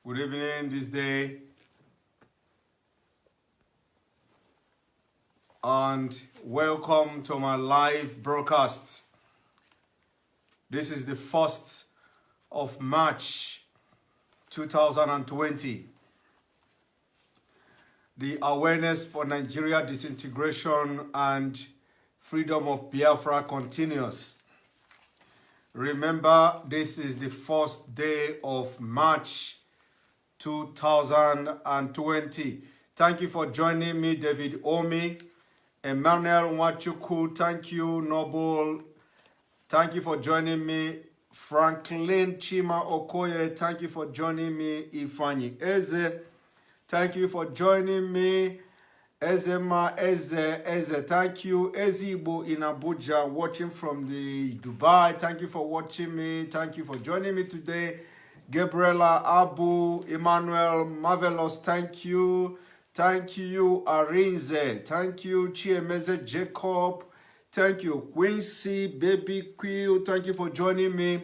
Good evening this day. And welcome to my live broadcast. This is the 1st of March 2020. The awareness for Nigeria disintegration and freedom of Biafra continues. Remember, this is the first day of March 2020. Thank you for joining me, David Omi, Emmanuel Nwachukwu. Thank you, Noble. Thank you for joining me, Franklin Chima Okoye. Thank you for joining me, Ifani Eze. Thank you for joining me, Ezema Eze. Thank you, Ezibo in Abuja, watching from the Dubai. Thank you for watching me. Thank you for joining me today. Gabriela Abu, Emmanuel, marvelous. Thank you. Thank you, Arinze. Thank you, Chiemeze Jacob. Thank you, Quincy, Baby Quill. Thank you for joining me.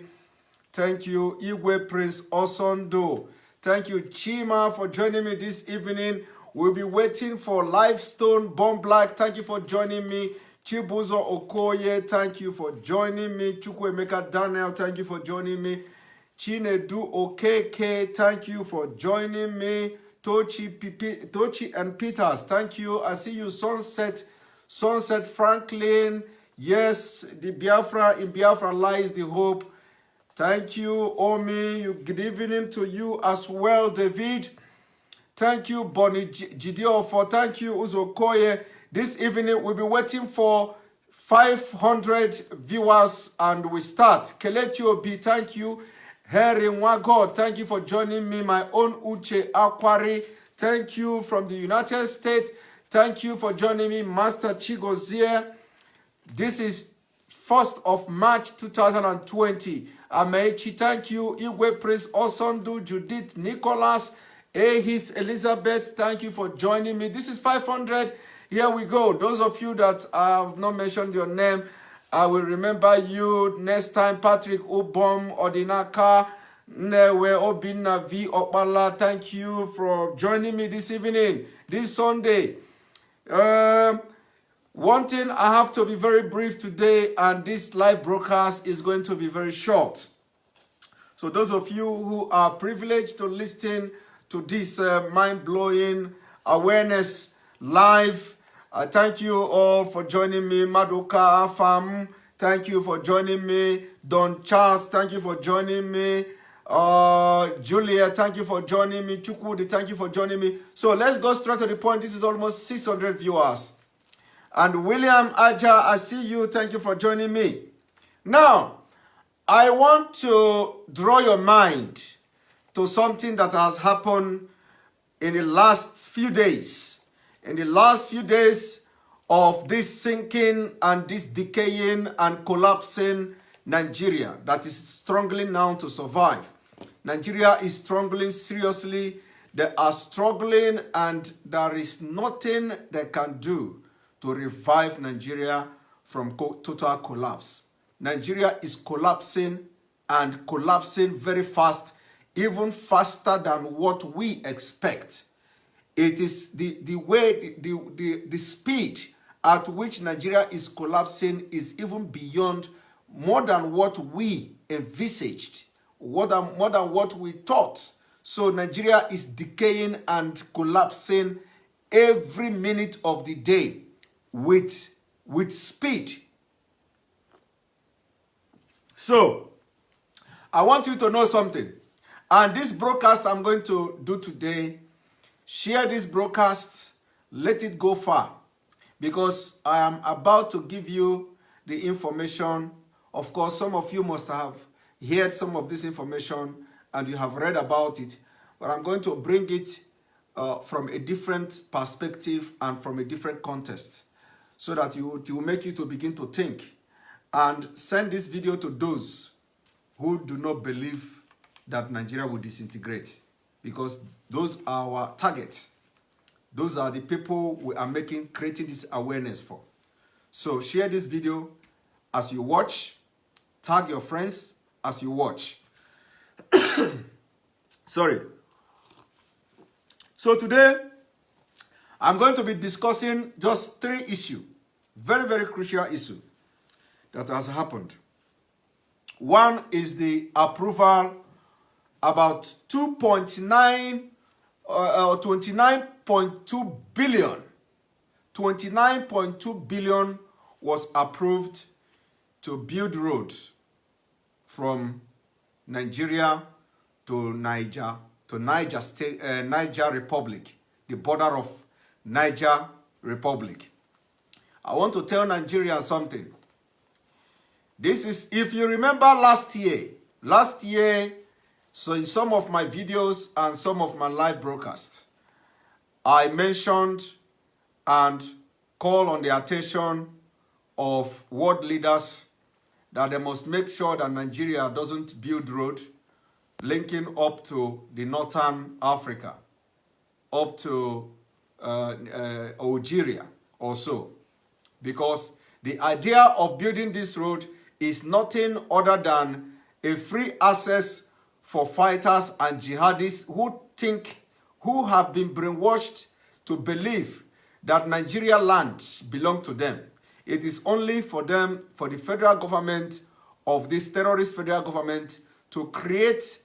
Thank you, Igwe Prince Osondo. Thank you, Chima, for joining me this evening. We'll be waiting for Livestone Bomb Black. Thank you for joining me. Chibuzo Okoye, thank you for joining me. Chukwemeka Daniel, thank you for joining me. Chinedu Okeke, thank you for joining me. Tochi and Peters, thank you. I see you, Sunset Franklin. Yes, in Biafra lies the hope. Thank you, Omi. Good evening to you as well, David. Thank you, Bonnie Gideon, thank you, Uzokoye. This evening, we'll be waiting for 500 viewers and we start. Kelechi Obi, thank you. Harry Wago, thank you for joining me. My own Uche Akwari, thank you from the United States. Thank you for joining me, Master Chigozie. This is 1st of March 2020. Amechi, thank you. Igwe Prince Osondu, Judith Nicholas, Ehis Elizabeth, thank you for joining me. This is 500. Here we go. Those of you that I have not mentioned your name, I will remember you next time. Patrick Ubom, Odinaka, Newe Obina V. Opala, thank you for joining me this evening, this Sunday. One thing, I have to be very brief today, and this live broadcast is going to be very short. So those of you who are privileged to listen to this mind-blowing awareness live, thank you all for joining me. Madoka Afam, thank you for joining me. Don Charles, thank you for joining me. Julia, thank you for joining me. Chukwudi, thank you for joining me. So let's go straight to the point. This is almost 600 viewers. And William Aja, I see you. Thank you for joining me. Now, I want to draw your mind to something that has happened in the last few days. In the last few days of this sinking and this decaying and collapsing Nigeria that is struggling now to survive. Nigeria is struggling seriously. They are struggling and there is nothing they can do to revive Nigeria from total collapse. Nigeria is collapsing and collapsing very fast, even faster than what we expect. It is the speed at which Nigeria is collapsing is even beyond, more than what we envisaged, more than what we thought. So Nigeria is decaying and collapsing every minute of the day with speed. So I want you to know something. And this broadcast I'm going to do today, share this broadcast, let it go far. Because I am about to give you the information. Of course, some of you must have heard some of this information and you have read about it. But I'm going to bring it from a different perspective and from a different context, so that it will make you to begin to think. And send this video to those who do not believe that Nigeria will disintegrate, because those are our targets. Those are the people we are creating this awareness for. So share this video as you watch. Tag your friends as you watch. Sorry. So today, I'm going to be discussing just 3 issues. Very, very crucial issue that has happened. One is the approval about 29.2 billion. 29.2 billion was approved to build roads from Nigeria to Niger State, Niger Republic, the border of Niger Republic. I want to tell Nigerians something. This is, if you remember last year, so in some of my videos and some of my live broadcasts, I mentioned and called on the attention of world leaders that they must make sure that Nigeria doesn't build road linking up to the northern Africa, up to Algeria also. Because the idea of building this road is nothing other than a free access for fighters and jihadists who have been brainwashed to believe that Nigeria land belongs to them. It is only for them, for the federal government of this terrorist federal government, to create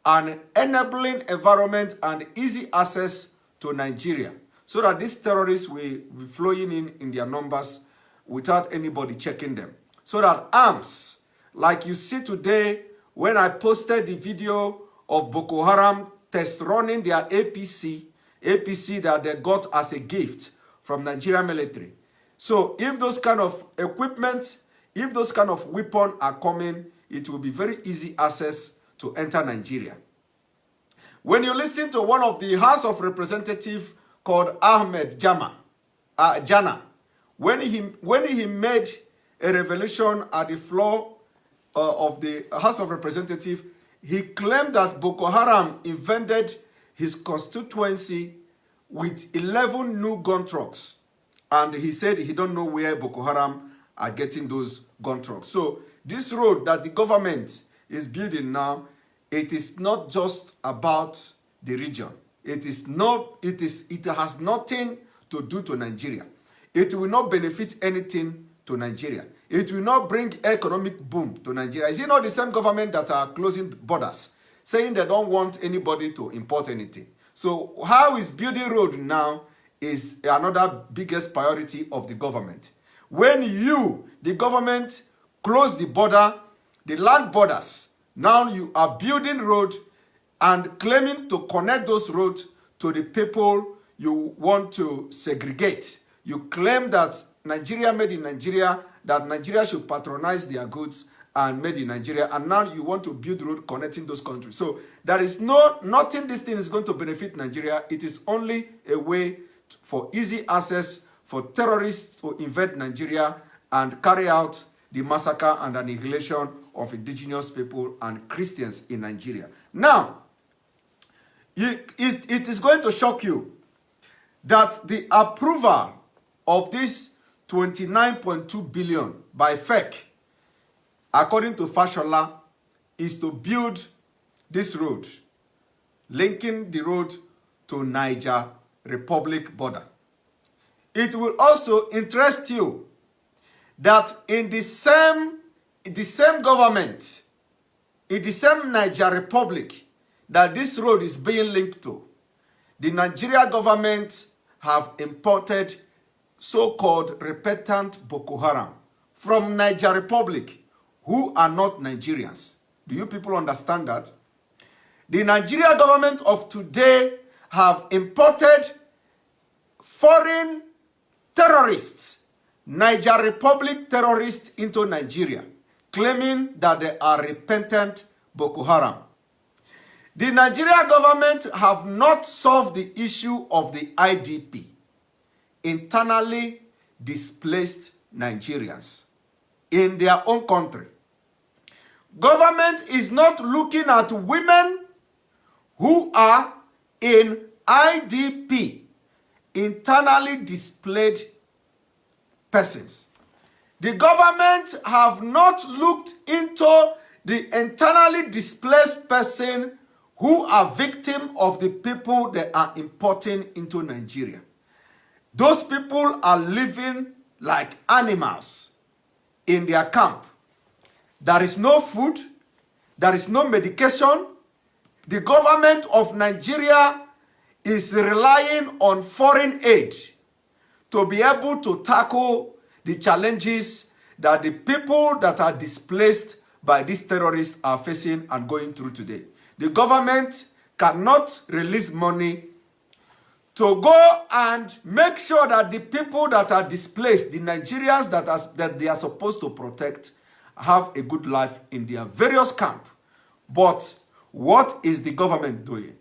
an enabling environment and easy access to Nigeria, so that these terrorists will be flowing in their numbers without anybody checking them. So that arms, like you see today, when I posted the video of Boko Haram test running their APC that they got as a gift from Nigeria military. So if those kind of equipment, if those kind of weapons are coming, it will be very easy access to enter Nigeria. When you listen to one of the House of Representatives called Ahmed Jana, when he made a revelation at the floor of the House of Representatives, he claimed that Boko Haram invaded his constituency with 11 new gun trucks. And he said he don't know where Boko Haram are getting those gun trucks. So this road that the government is building now, it is not just about the region. It has nothing to do to Nigeria. It will not benefit anything to Nigeria. It will not bring economic boom to Nigeria. Is it not the same government that are closing borders, saying they don't want anybody to import anything? So how is building road now is another biggest priority of the government. When you, the government, close the border, the land borders, now you are building road and claiming to connect those roads to the people you want to segregate. You claim that Nigeria made in Nigeria, that Nigeria should patronize their goods and made in Nigeria, and now you want to build road connecting those countries. So there is nothing this thing is going to benefit Nigeria. It is only a way for easy access for terrorists to invade Nigeria and carry out the massacre and annihilation of indigenous people and Christians in Nigeria. Now, it is going to shock you that the approval of this 29.2 billion by FEC, according to Fashola, is to build this road, linking the road to Niger Republic border. It will also interest you that in the same government, in the same Niger Republic that this road is being linked to, the Nigeria government have imported so-called repentant Boko Haram from Niger Republic, who are not Nigerians. Do you people understand that? The Nigeria government of today have imported foreign terrorists, Niger Republic terrorists, into Nigeria, claiming that they are repentant Boko Haram. The Nigeria government have not solved the issue of the IDP, internally displaced Nigerians, in their own country. Government is not looking at women who are in IDP, internally displaced persons. The government have not looked into the internally displaced person who are victims of the people they are importing into Nigeria. Those people are living like animals in their camp. There is no food. There is no medication. The government of Nigeria is relying on foreign aid to be able to tackle the challenges that the people that are displaced by these terrorists are facing and going through today. The government cannot release money to go and make sure that the people that are displaced, the Nigerians that they are supposed to protect, have a good life in their various camps. But what is the government doing?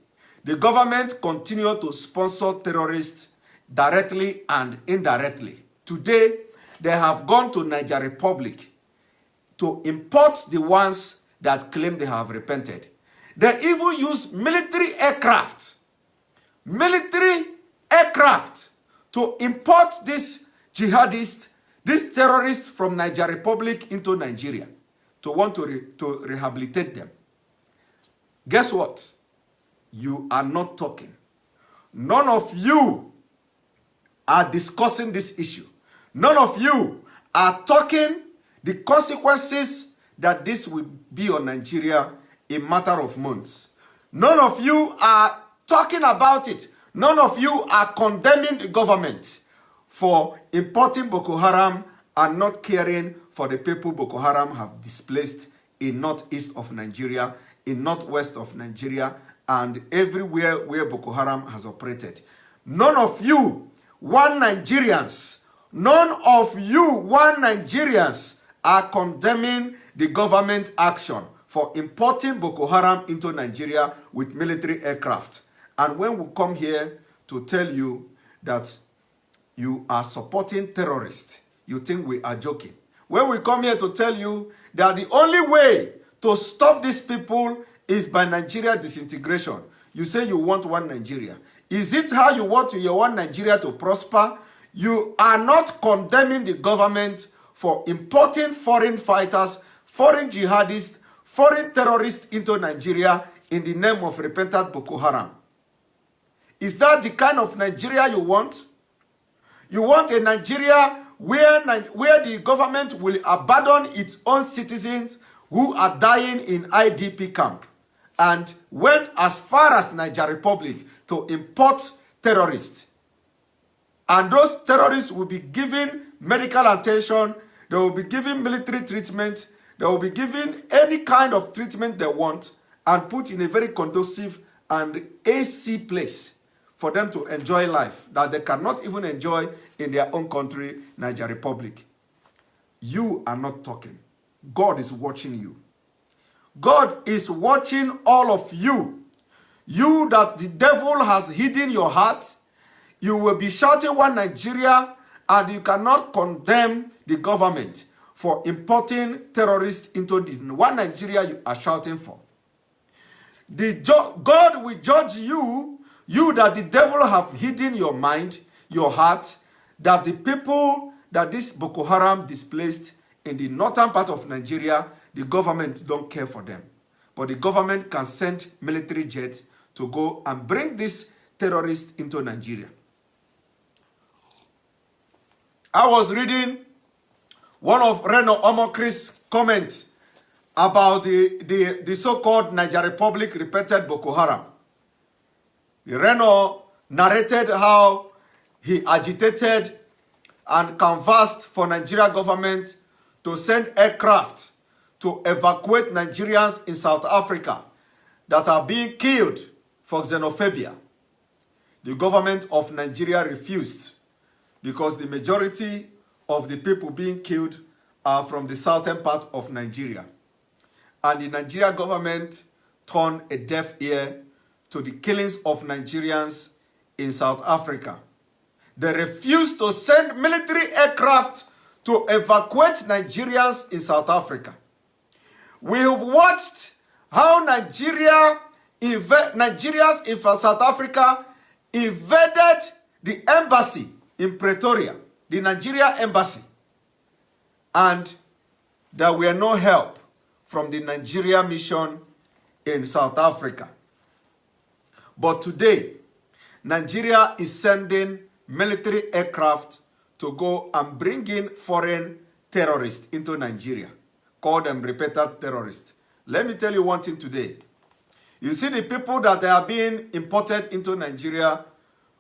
The government continue to sponsor terrorists directly and indirectly. Today, they have gone to Niger Republic to import the ones that claim they have repented. They even use military aircraft to import these jihadists, these terrorists from Niger Republic into Nigeria to want to rehabilitate them. Guess what? You are not talking. None of you are discussing this issue. None of you are talking the consequences that this will be on Nigeria in a matter of months. None of you are talking about it. None of you are condemning the government for importing Boko Haram and not caring for the people Boko Haram have displaced in northeast of Nigeria, in northwest of Nigeria, and everywhere where Boko Haram has operated. None of you, one Nigerians, are condemning the government action for importing Boko Haram into Nigeria with military aircraft. And when we come here to tell you that you are supporting terrorists, you think we are joking. When we come here to tell you that the only way to stop these people is by Nigeria disintegration, you say you want one Nigeria. Is it how you want your one Nigeria to prosper? You are not condemning the government for importing foreign fighters, foreign jihadists, foreign terrorists into Nigeria in the name of repentant Boko Haram. Is that the kind of Nigeria you want? You want a Nigeria where the government will abandon its own citizens who are dying in IDP camp and went as far as Niger Republic to import terrorists. And those terrorists will be given medical attention, they will be given military treatment, they will be given any kind of treatment they want and put in a very conducive and AC place for them to enjoy life that they cannot even enjoy in their own country, Niger Republic. You are not talking. God is watching you. God is watching all of you. You that the devil has hidden your heart, you will be shouting one Nigeria, and you cannot condemn the government for importing terrorists into the one Nigeria you are shouting for. God will judge you, you that the devil have hidden your mind, your heart, that the people that this Boko Haram displaced in the northern part of Nigeria, the government don't care for them. But the government can send military jets to go and bring these terrorists into Nigeria. I was reading one of Reno Omokri's comments about the so-called Niger Republic repented Boko Haram. Reno narrated how he agitated and canvassed for Nigeria government to send aircraft to evacuate Nigerians in South Africa that are being killed for xenophobia. The government of Nigeria refused because the majority of the people being killed are from the southern part of Nigeria. And the Nigeria government turned a deaf ear to the killings of Nigerians in South Africa. They refused to send military aircraft to evacuate Nigerians in South Africa. We have watched how Nigerians in South Africa invaded the embassy in Pretoria, the Nigeria embassy, and there were no help from the Nigeria mission in South Africa. But today, Nigeria is sending military aircraft to go and bring in foreign terrorists into Nigeria. Call them repeated terrorists. Let me tell you one thing today. You see the people that they are being imported into Nigeria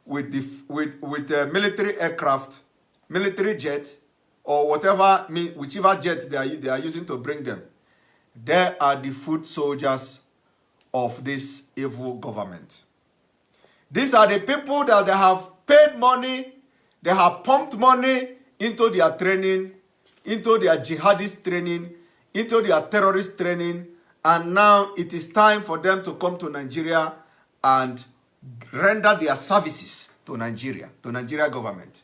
with the military aircraft, military jet, or whatever, whichever jet they are using to bring them. They are the foot soldiers of this evil government. These are the people that they have paid money, they have pumped money into their training, into their jihadist training, into their terrorist training, and now it is time for them to come to Nigeria and render their services to Nigeria government.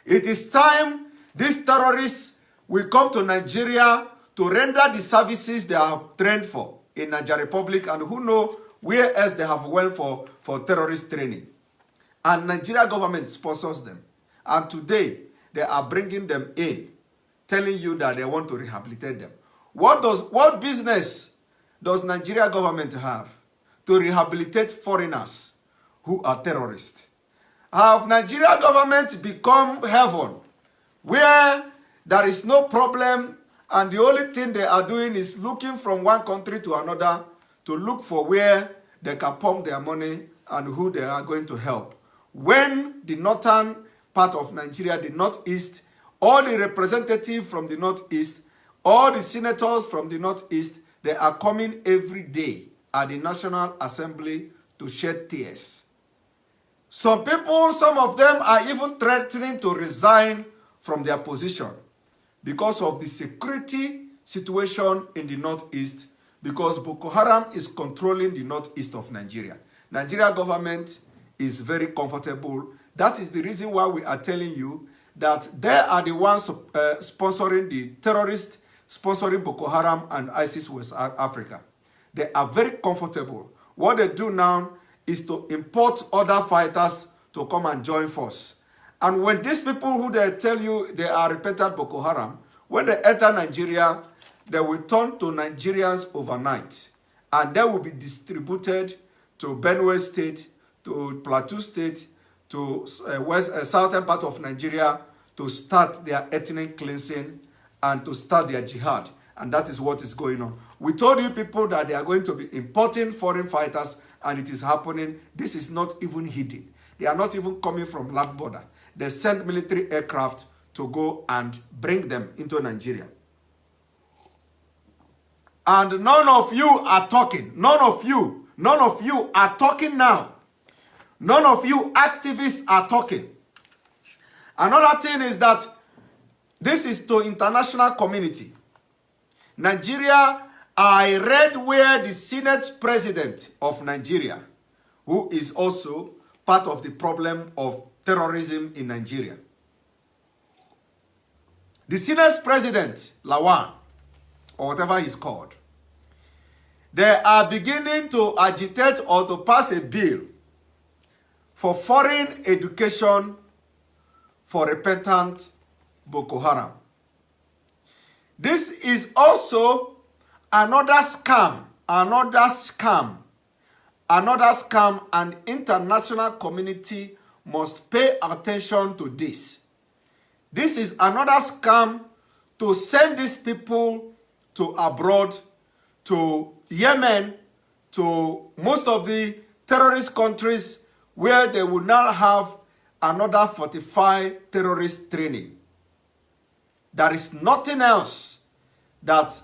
It is time these terrorists will come to Nigeria to render the services they have trained for in Nigeria Republic, and who know where else they have went for terrorist training. And Nigeria government sponsors them. And today, they are bringing them in, telling you that they want to rehabilitate them. What business does Nigeria government have to rehabilitate foreigners who are terrorists? Have Nigeria government become heaven, where there is no problem, and the only thing they are doing is looking from one country to another to look for where they can pump their money and who they are going to help? When the northern part of Nigeria, the northeast, all the representatives from the northeast, all the senators from the northeast, they are coming every day at the National Assembly to shed tears. Some people, some of them are even threatening to resign from their position because of the security situation in the northeast, because Boko Haram is controlling the northeast of Nigeria. Nigeria government is very comfortable. That is the reason why we are telling you that they are the ones sponsoring the terrorists, sponsoring Boko Haram and ISIS West Africa. They are very comfortable. What they do now is to import other fighters to come and join force. And when these people who they tell you they are repentant Boko Haram, when they enter Nigeria, they will turn to Nigerians overnight. And they will be distributed to Benue State, to Plateau State, to southern part of Nigeria to start their ethnic cleansing and to start their jihad. And that is what is going on. We told you people that they are going to be importing foreign fighters, and it is happening. This is not even hidden. They are not even coming from land border. They send military aircraft to go and bring them into Nigeria. And none of you are talking. None of you are talking now. None of you activists are talking. Another thing is that this is to international community. Nigeria, I read where the Senate President of Nigeria, who is also part of the problem of terrorism in Nigeria. The Senate President, Lawan, or whatever he's called, they are beginning to agitate or to pass a bill for foreign education for repentant Boko Haram. This is also another scam, and international community must pay attention to this. This is another scam to send these people to abroad, to Yemen, to most of the terrorist countries where they will now have another 45 terrorist training. There is nothing else that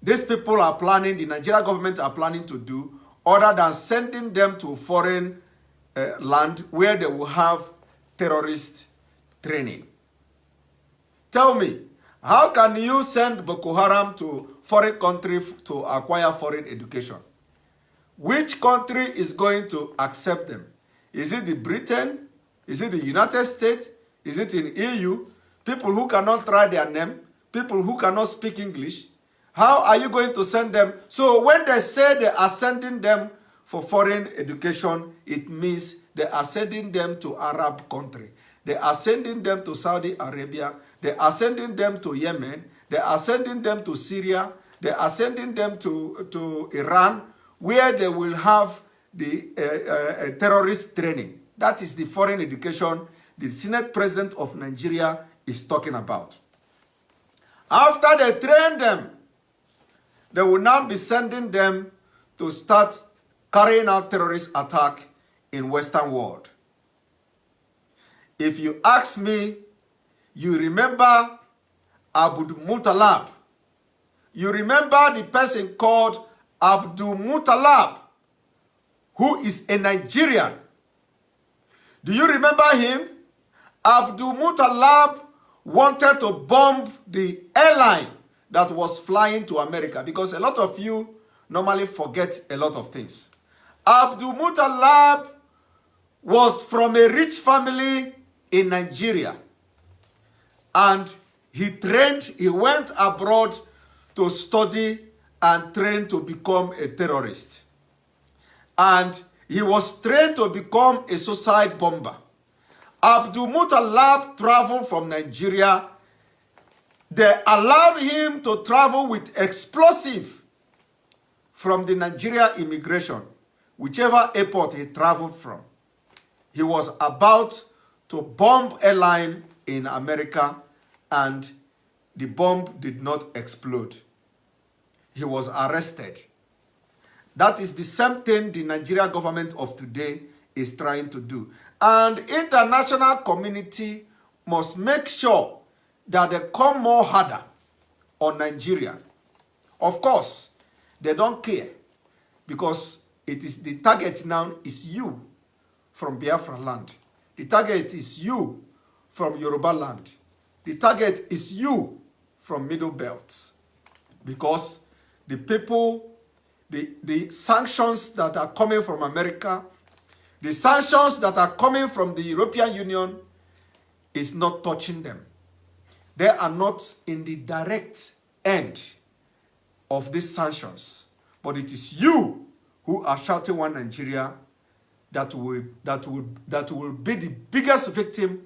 these people are planning, the Nigeria government are planning to do, other than sending them to foreign land where they will have terrorist training. Tell me, how can you send Boko Haram to foreign country to acquire foreign education? Which country is going to accept them? Is it the Britain? Is it the United States? Is it in EU? People who cannot write their name? People who cannot speak English? How are you going to send them? So when they say they are sending them for foreign education, it means they are sending them to Arab country. They are sending them to Saudi Arabia. They are sending them to Yemen. They are sending them to Syria. They are sending them to Iran, where they will have the terrorist training. That is the foreign education the Senate President of Nigeria is talking about. After they train them, they will now be sending them to start carrying out terrorist attack in Western world. If you ask me, you remember Abdul Muttalib. You remember the person called Abdul Muttalib, who is a Nigerian. Do you remember him? Abdul Muttalib wanted to bomb the airline that was flying to America, because a lot of you normally forget a lot of things. Abdul Muttalib was from a rich family in Nigeria, and he went abroad to study and train to become a terrorist. And he was trained to become a suicide bomber. Abdul Muttalib traveled from Nigeria. They allowed him to travel with explosive from the Nigeria immigration, whichever airport he traveled from. He was about to bomb a airline in America, and the bomb did not explode. He was arrested. That is the same thing the Nigerian government of today is trying to do. And international community must make sure that they come more harder on Nigeria. Of course, they don't care, because it is the target now is you from Biafra land. The target is you from Yoruba land. The target is you from Middle Belt. Because the people, the sanctions that are coming from America, the sanctions that are coming from the European Union is not touching them. They are not in the direct end of these sanctions. But it is you who are shouting one Nigeria that will be the biggest victim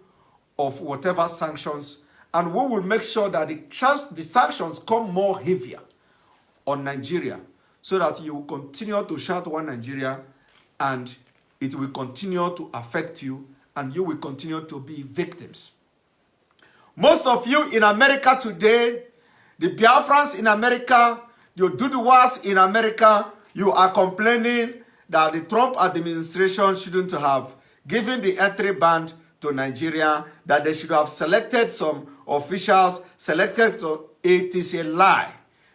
of whatever sanctions. And we will make sure that the sanctions come more heavier on Nigeria, so that you will continue to shout one Nigeria, and it will continue to affect you, and you will continue to be victims. Most of you in America today, the Biafrans in America, the Duduwas in America, you are complaining that the Trump administration shouldn't have given the entry ban to Nigeria, that they should have selected some officials, it is a lie.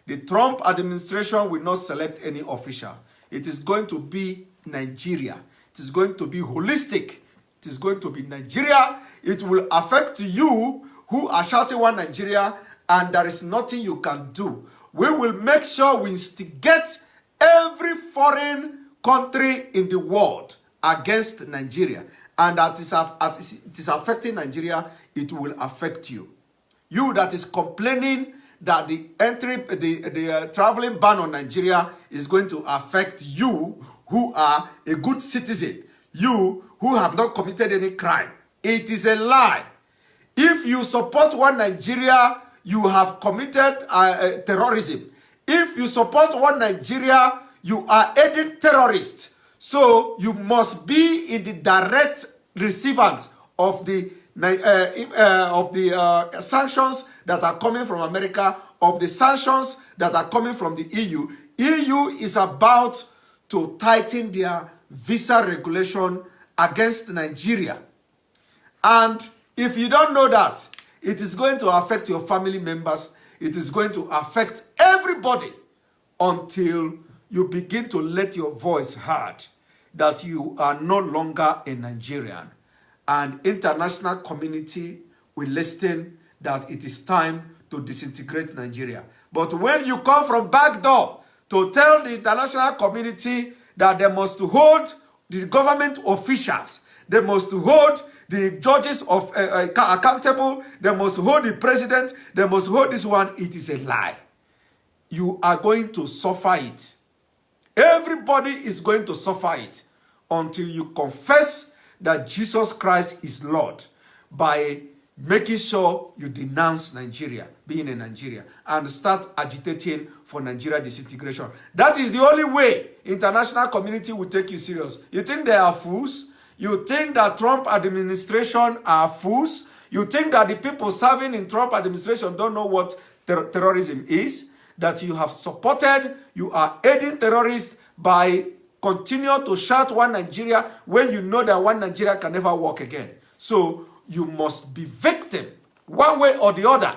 The Trump administration will not select any official. It is going to be Nigeria. It is going to be holistic. It is going to be Nigeria. It will affect you who are shouting one Nigeria, and there is nothing you can do. We will make sure we instigate every foreign country in the world against Nigeria. And that it is affecting Nigeria, it will affect you. You that is complaining that the traveling ban on Nigeria is going to affect you who are a good citizen, you who have not committed any crime. It is a lie. If you support one Nigeria, you have committed terrorism. If you support one Nigeria, you are aiding terrorists. So you must be in the direct recipient of the sanctions that are coming from America, of the sanctions that are coming from the EU. EU is about to tighten their visa regulation against Nigeria. And if you don't know that, it is going to affect your family members. It is going to affect everybody until you begin to let your voice heard that you are no longer a Nigerian. And international community will listen that it is time to disintegrate Nigeria. But when you come from back door to tell the international community that they must hold the government officials, they must hold the judges accountable, they must hold the president, they must hold this one, it is a lie. You are going to suffer it. Everybody is going to suffer it until you confess that Jesus Christ is Lord by making sure you denounce Nigeria, being in Nigeria, and start agitating for Nigeria disintegration. That is the only way international community will take you serious? You think they are fools? You think that Trump administration are fools? You think that the people serving in Trump administration don't know what terrorism is? That you have supported, you are aiding terrorists by continue to shout one Nigeria when you know that one Nigeria can never work again. So you must be victim one way or the other.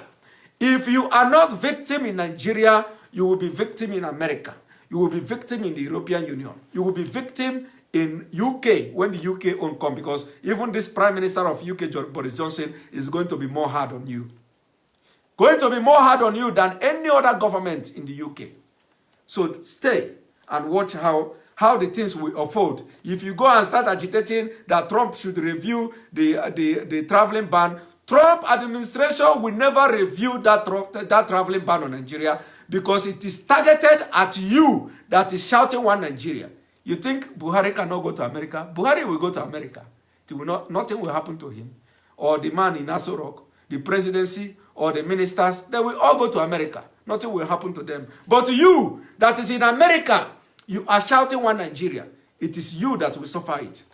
If you are not victim in Nigeria, you will be victim in America. You will be victim in the European Union. You will be victim in UK when the UK won't come, because even this Prime Minister of UK, Boris Johnson, is going to be more hard on you. Going to be more hard on you than any other government in the UK. So stay and watch how the things will unfold. If you go and start agitating that Trump should review the traveling ban, Trump administration will never review that traveling ban on Nigeria, because it is targeted at you that is shouting one Nigeria. You think Buhari cannot go to America? Buhari will go to America. Nothing will happen to him. Or the man in Aso Rock, the presidency, or the ministers, they will all go to America. Nothing will happen to them. But you that is in America, you are shouting one Nigeria. It is you that will suffer it.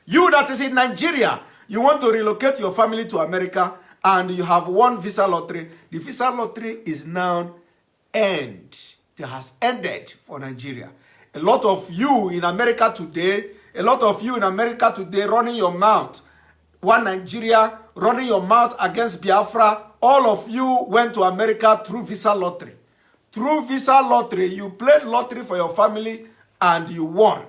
You that is in Nigeria, you want to relocate your family to America, and you have won visa lottery. The visa lottery is now end. It has ended for Nigeria. A lot of you in America today, running your mouth, one Nigeria, running your mouth against Biafra, all of you went to America through visa lottery. Through visa lottery, you played lottery for your family and you won.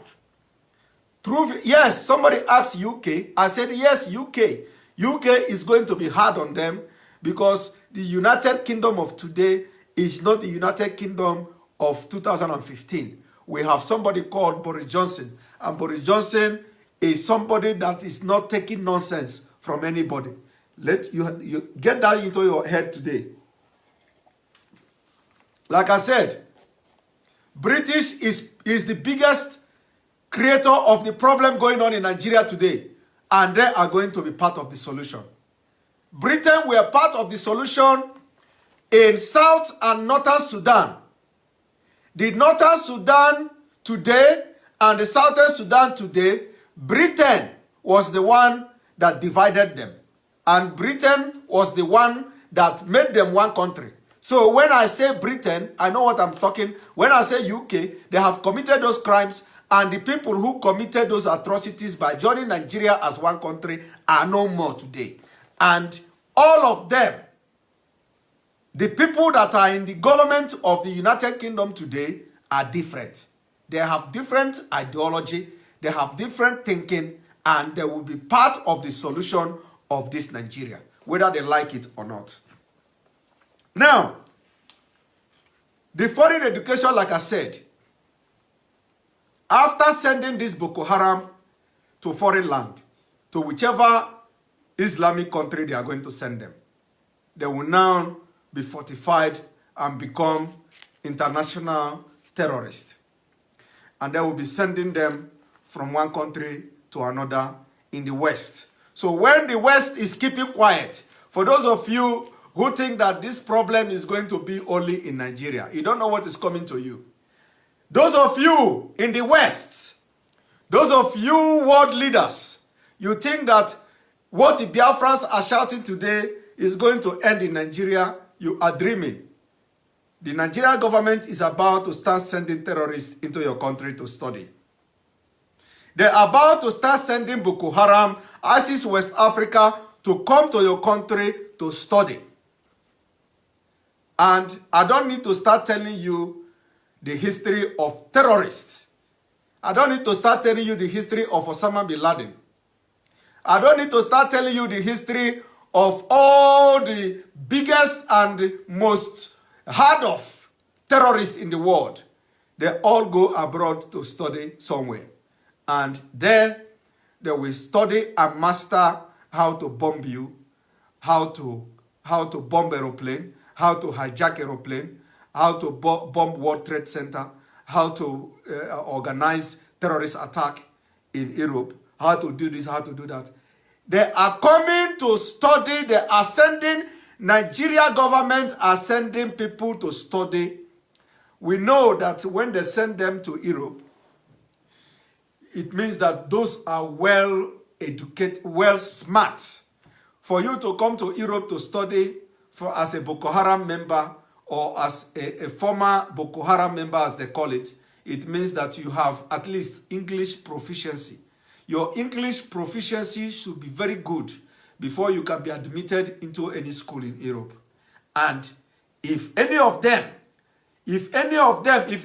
Yes, somebody asked UK. I said, yes, UK. UK is going to be hard on them, because the United Kingdom of today is not the United Kingdom of 2015. We have somebody called Boris Johnson. And Boris Johnson is somebody that is not taking nonsense from anybody. Let you get that into your head today. Like I said, British is the biggest creator of the problem going on in Nigeria today. And they are going to be part of the solution. Britain were part of the solution in South and Northern Sudan. The Northern Sudan today and the Southern Sudan today, Britain was the one that divided them. And Britain was the one that made them one country. So when I say Britain, I know what I'm talking. When I say UK, they have committed those crimes, and the people who committed those atrocities by joining Nigeria as one country are no more today. And all of them, the people that are in the government of the United Kingdom today, are different. They have different ideology, they have different thinking, and they will be part of the solution of this Nigeria, whether they like it or not. Now, the foreign education, like I said, after sending this Boko Haram to foreign land, to whichever Islamic country they are going to send them, they will now be fortified and become international terrorists. And they will be sending them from one country to another in the West. So when the West is keeping quiet, for those of you who think that this problem is going to be only in Nigeria, you don't know what is coming to you. Those of you in the West, those of you world leaders, you think that what the Biafrans are shouting today is going to end in Nigeria, you are dreaming. The Nigerian government is about to start sending terrorists into your country to study. They're about to start sending Boko Haram, ISIS West Africa, to come to your country to study. And I don't need to start telling you the history of terrorists. I don't need to start telling you the history of Osama bin Laden. I don't need to start telling you the history of all the biggest and most hard of terrorists in the world. They all go abroad to study somewhere. And there they will study and master how to bomb you, how to bomb aeroplane, how to hijack aeroplane, how to bomb World Trade Center, how to organize terrorist attack in Europe, how to do this, how to do that. They are coming to study. They are sending, Nigeria government are sending people to study We know that when they send them to Europe, it means that those are well educated, well smart. For you to come to Europe to study as a Boko Haram member or as a former Boko Haram member, as they call it, it means that you have at least English proficiency. Your English proficiency should be very good before you can be admitted into any school in Europe. And if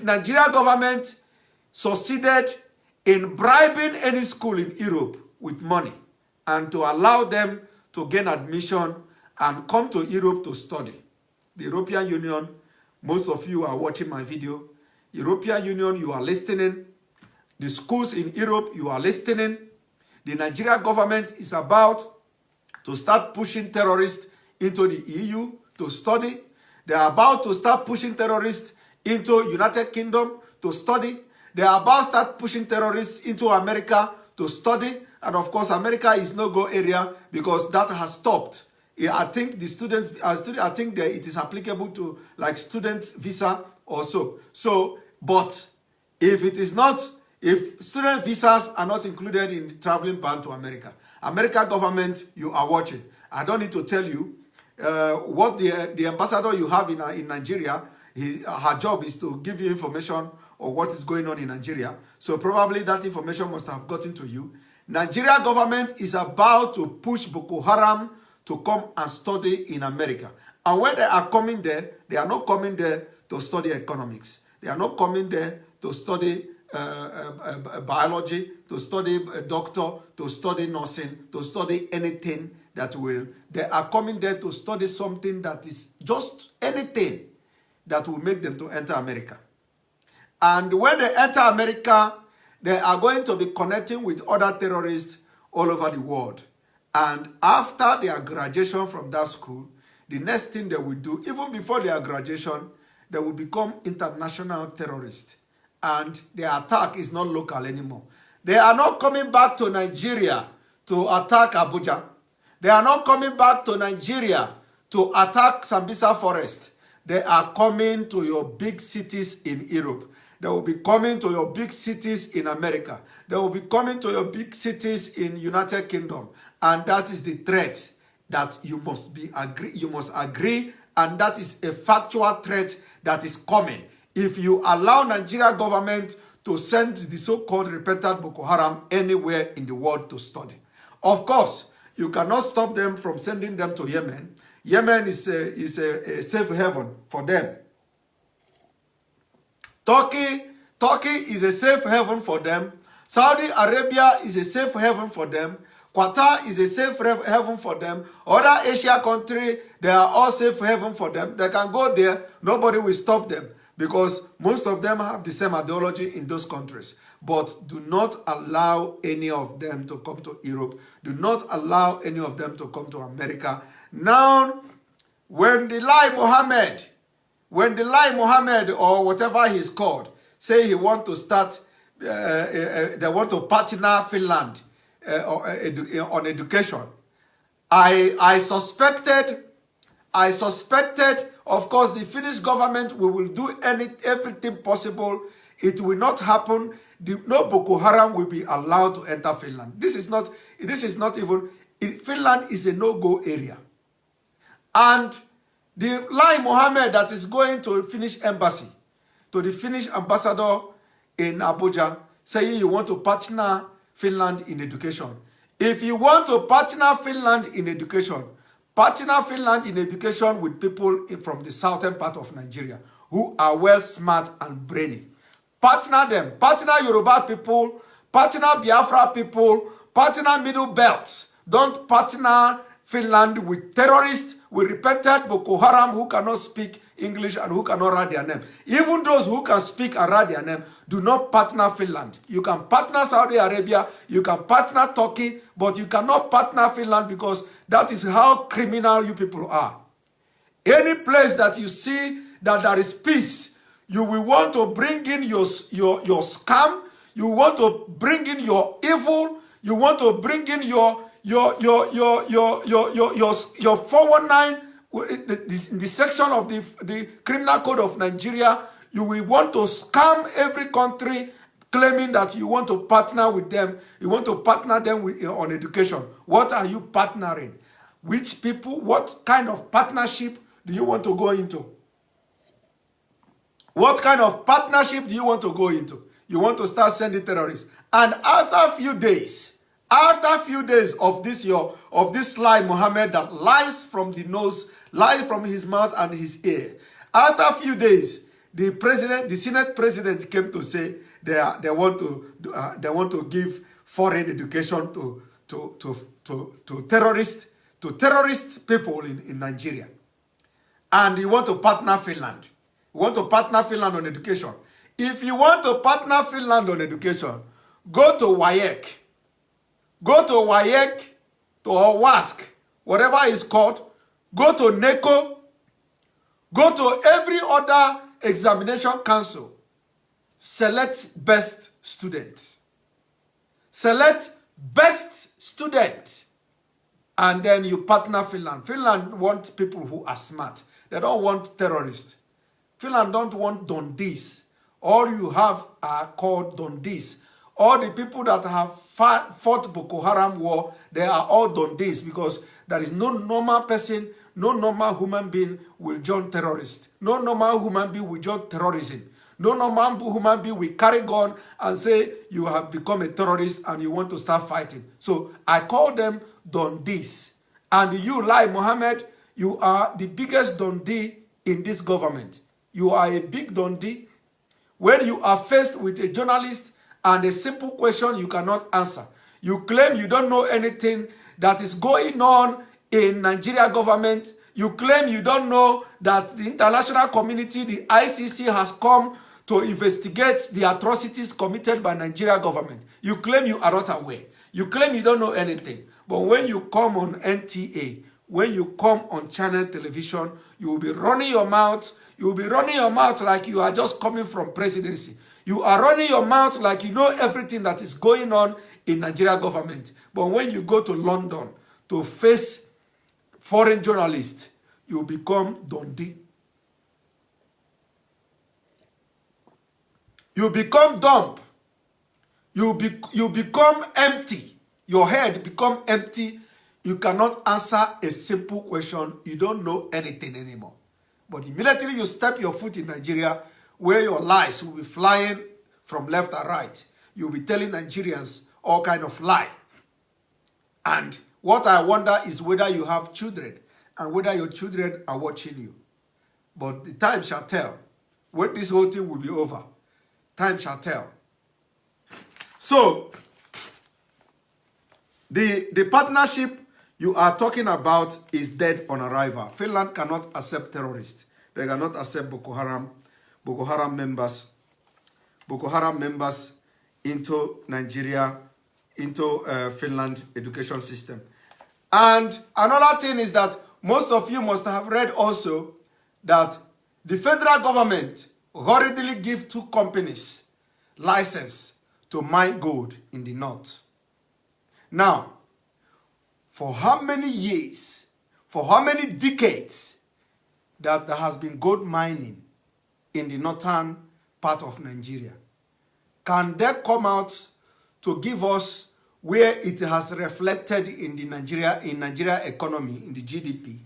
Nigeria government succeeded in bribing any school in Europe with money and to allow them to gain admission and come to Europe to study, the European Union, most of you are watching my video, European Union, you are listening, the schools in Europe, you are listening, the Nigeria government is about to start pushing terrorists into the EU to study. They are about to start pushing terrorists into United Kingdom to study. They are about to start pushing terrorists into America to study. And of course, America is no-go area because that has stopped. I think the students, I think that it is applicable to like student visa or so. But if it is not, if student visas are not included in the traveling ban to America, American government, you are watching. I don't need to tell you what the ambassador you have in Nigeria, her job is to give you information on what is going on in Nigeria. So probably that information must have gotten to you. Nigeria government is about to push Boko Haram to come and study in America. And when they are coming there, they are not coming there to study economics. They are not coming there to study biology, to study doctor, to study nursing, to study anything that will. They are coming there to study something that is just anything that will make them to enter America. And when they enter America, they are going to be connecting with other terrorists all over the world. And after their graduation from that school, the next thing they will do, even before their graduation, they will become international terrorists. And their attack is not local anymore. They are not coming back to Nigeria to attack Abuja. They are not coming back to Nigeria to attack Sambisa Forest. They are coming to your big cities in Europe. They will be coming to your big cities in America. They will be coming to your big cities in United Kingdom. And that is the threat that you must agree, and that is a factual threat that is coming. If you allow Nigeria government to send the so-called repentant Boko Haram anywhere in the world to study. Of course, you cannot stop them from sending them to Yemen. Yemen is a safe haven for them. Turkey is a safe haven for them. Saudi Arabia is a safe haven for them. Qatar is a safe haven for them. Other Asia countries, they are all safe haven for them. They can go there. Nobody will stop them because most of them have the same ideology in those countries. But do not allow any of them to come to Europe. Do not allow any of them to come to America. Now, when the Lai Mohammed or whatever he's called, say he want to start, they want to partner Finland on education. I suspected, of course, the Finnish government will do everything possible. It will not happen. No Boko Haram will be allowed to enter Finland. This is not even, Finland is a no-go area. And the Lai Mohammed that is going to the Finnish embassy, to the Finnish ambassador in Abuja, saying you want to partner Finland in education. If you want to partner Finland in education with people from the southern part of Nigeria who are well smart and brainy. Partner them. Partner Yoruba people, partner Biafra people, partner Middle Belt. Don't partner Finland with terrorists, with repentant Boko Haram who cannot speak English and who cannot write their name. Even those who can speak and write their name, do not partner Finland. You can partner Saudi Arabia, you can partner Turkey, but you cannot partner Finland because that is how criminal you people are. Any place that you see that there is peace, you will want to bring in your scam, you want to bring in your evil, you want to bring in your 419, in the section of the Criminal Code of Nigeria, You will want to scam every country claiming that you want to partner with them. You want to partner them with, on education. What are you partnering? Which people, what kind of partnership do you want to go into? What kind of partnership do you want to go into? You want to start sending terrorists. And after a few days of this lie, Mohammed, that lies from the nose, lies from his mouth and his ear. After a few days, the Senate president came to say they want to give foreign education to terrorist people in Nigeria. And you want to partner Finland. You want to partner Finland on education. If you want to partner Finland on education, go to WAEC. Go to WAEC, to WASC, whatever it's called. Go to NECO. Go to every other examination council. Select best student. Select best student. And then you partner Finland. Finland wants people who are smart. They don't want terrorists. Finland don't want Dondies. All you have are called Dondies. All the people that have fought Boko Haram war, they are all Dondies, because there is no normal person, no normal human being will join terrorists. No normal human being will join terrorism. No normal human being will carry gun and say you have become a terrorist and you want to start fighting. So I call them Dondies. And you, Lai Mohammed, you are the biggest Dundee in this government. You are a big Dundee. When you are faced with a journalist and a simple question you cannot answer, you claim you don't know anything that is going on in Nigeria government. You claim you don't know that the international community, the ICC, has come to investigate the atrocities committed by Nigeria government. You claim you are not aware. You claim you don't know anything. But when you come on NTA, when you come on channel television, you will be running your mouth. You will be running your mouth like you are just coming from presidency. You are running your mouth like you know everything that is going on in Nigeria government. But when you go to London to face foreign journalists, you become Dundee. You become dumb. You become empty. Your head become empty. You cannot answer a simple question. You don't know anything anymore. But immediately you step your foot in Nigeria, where your lies will be flying from left and right. You'll be telling Nigerians all kind of lie. And what I wonder is whether you have children and whether your children are watching you. But the time shall tell when this whole thing will be over. Time shall tell. So, the partnership you are talking about is dead on arrival. Finland cannot accept terrorists. They cannot accept Boko Haram members into Nigeria, into Finland education system. And another thing is that most of you must have read also that the federal government hurriedly give 2 companies license to mine gold in the north. Now, for how many years, for how many decades that there has been gold mining in the northern part of Nigeria? Can they come out to give us where it has reflected in the Nigeria economy, in the GDP?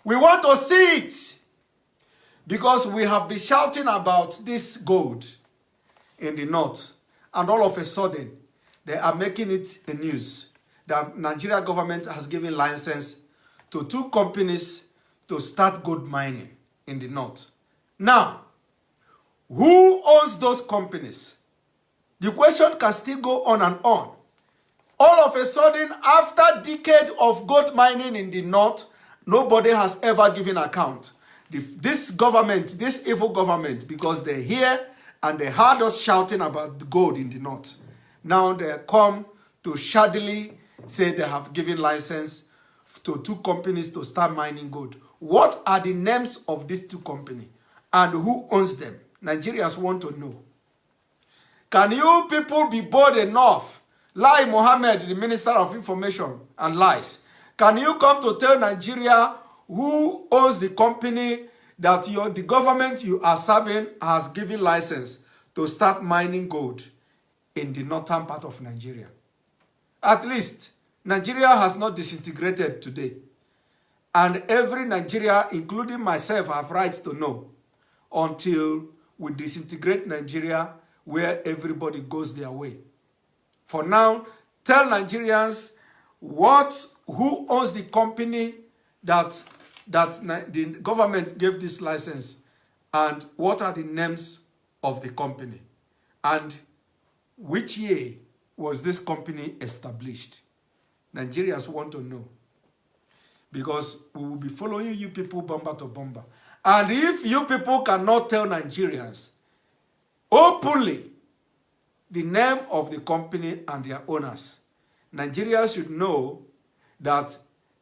We want to see it, because we have been shouting about this gold in the north, and all of a sudden they are making it a news that Nigeria government has given license to 2 companies to start gold mining in the north. Now, who owns those companies? The question can still go on and on. All of a sudden, after decades of gold mining in the north, nobody has ever given account. This government, this evil government, because they're here and they heard us shouting about the gold in the north. Now they come to shaddily say they have given license to 2 companies to start mining gold. What are the names of these 2 companies? And who owns them? Nigerians want to know. Can you people be bold enough? Lai Mohammed, the Minister of Information and Lies. Can you come to tell Nigeria who owns the company that the government you are serving has given license to start mining gold in the northern part of Nigeria. At least, Nigeria has not disintegrated today. And every Nigeria, including myself, have rights to know until we disintegrate Nigeria where everybody goes their way. For now, tell Nigerians who owns the company that the government gave this license, and what are the names of the company, and which year was this company established. Nigerians want to know, because we will be following you people bomber to bomber. And if you people cannot tell Nigerians openly the name of the company and their owners, Nigeria should know that